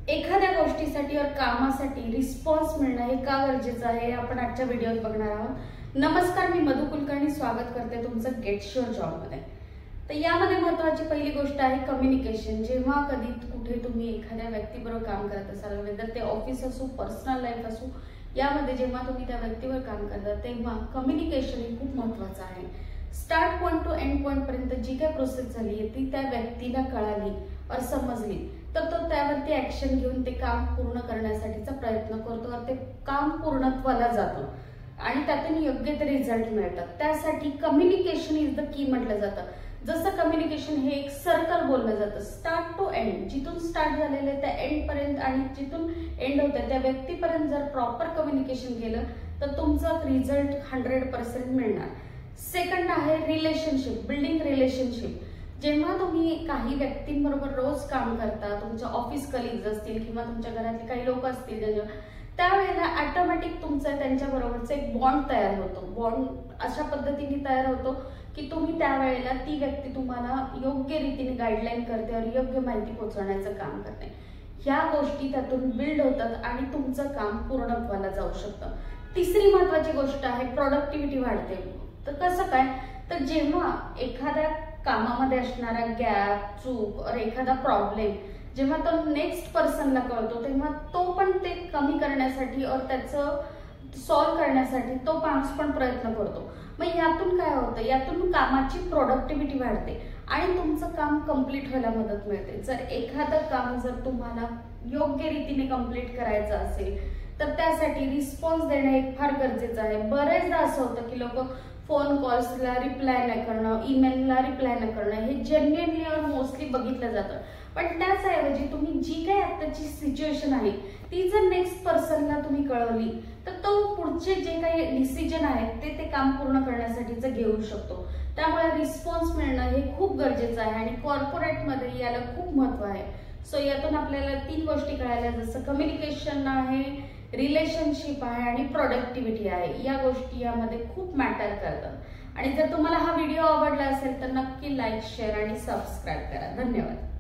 एखाद्या गोष्टीसाठी और कामासाठी रिस्पॉन्स मिळणं हे का गरजेचं आहे आपण आजच्या व्हिडिओत बघणार आहोत। नमस्कार, मी मधु कुलकर्णी स्वागत करते तुमचं गेट शुअर जॉब मध्ये। तर यामध्ये महत्त्वाची पहिली गोष्ट आहे कम्युनिकेशन। जेव्हा कधी कुठे तुम्ही एखाद्या व्यक्तीबरोबर काम करत असाल, वेदर ते ऑफिस असो पर्सनल लाईफ असो, यामध्ये जेव्हा तुम्ही त्या व्यक्तीवर काम करता तेव्हा कम्युनिकेशन हे खूप महत्त्वाचं आहे। Start point two end point पर्यंत जी काही प्रोसेस झाली आहे ती त्या व्यक्तीला कळाली और समजली तर तो त्यावरती ऍक्शन घेऊन ते काम पूर्ण करण्यासाठीचा प्रयत्न करतो और ते काम पूर्णत्वाला जातं आणि त्यातून योग्य ते रिझल्ट मिळतात। त्यासाठी कम्युनिकेशन इज द की म्हटलं जातं। जसं कम्युनिकेशन हे एक सर्कल बोललं जातं, स्टार्ट टू एंड, जिथून स्टार्ट झालेलं आहे त्या एंड पर्यंत आणि जिथून एंड होतं त्या व्यक्तीपर्यंत जर प्रॉपर कम्युनिकेशन केलं तर तुमचा रिझल्ट 100% मिळणार। सेकंड आहे रिलेशनशिप, बिल्डिंग रिलेशनशिप। जेव्हा तुम्ही काही व्यक्तींबरोबर रोज काम करता, तुमच्या ऑफिस कलिग्स असतील किंवा तुमच्या घरातले काही लोक असतील, त्यावेळेला ऑटोमॅटिक तुमचा त्यांच्याबरोबरचा एक बॉन्ड तयार होतो। बॉन्ड अशा पद्धतीने तयार होतो की तुम्ही त्यावेळेला ती व्यक्ती तुम्हाला योग्य रीतीने गाईडलाईन करते और योग्य माहिती पोहोचवण्याचं काम करते। ह्या गोष्टी त्यातून बिल्ड होतात आणि तुमचं काम पूर्णत्वाला जाऊ शकतं। तिसरी महत्वाची गोष्ट आहे प्रोडक्टिव्हिटी वाढते। तर कसं काय, तर जेव्हा एखाद्या कामामध्ये असणारा गॅप, चूक और एखादा प्रॉब्लेम जेव्हा तो नेक्स्ट पर्सनला कळतो तेव्हा तो पण ते कमी करण्यासाठी और त्याचं सॉल्व्ह करण्यासाठी तो माणूस पण प्रयत्न करतो। मग यातून काय होतं, यातून कामाची प्रोडक्टिव्हिटी वाढते आणि तुमचं काम कंप्लीट व्हायला मदत मिळते। जर एखादं काम जर तुम्हाला योग्य रीतीने कंप्लीट करायचं असेल तर त्यासाठी रिस्पॉन्स देणं एक फार गरजेचं आहे। बरेचदा असं होतं की लोक फोन कॉल्सला रिप्लाय न करणं, ईमेलला रिप्लाय न करणं हे जेन्युइनली और मोस्टली बघितलं जातं। पण त्याचऐवजी तुम्ही जी काही आताची सिच्युएशन आहे ती जर नेक्स्ट पर्सनला तुम्ही कळवली तर तो पुढचे जे काही डिसिजन आहेत ते काम पूर्ण करण्यासाठीचं घेऊ शकतो। त्यामुळे रिस्पॉन्स मिळणं हे खूप गरजेचं आहे आणि कॉर्पोरेटमध्ये याला खूप महत्त्व आहे। सो यातून आपल्याला 3 गोष्टी कळाल्या, जसं कम्युनिकेशन आहे, रिलेशनशिप आहे आणि प्रोडक्टिव्हिटी आहे। या गोष्टी यामध्ये खूप मॅटर करतात। आणि जर तुम्हाला हा व्हिडिओ आवडला असेल तर नक्की लाईक, शेअर आणि सबस्क्राईब करा। धन्यवाद।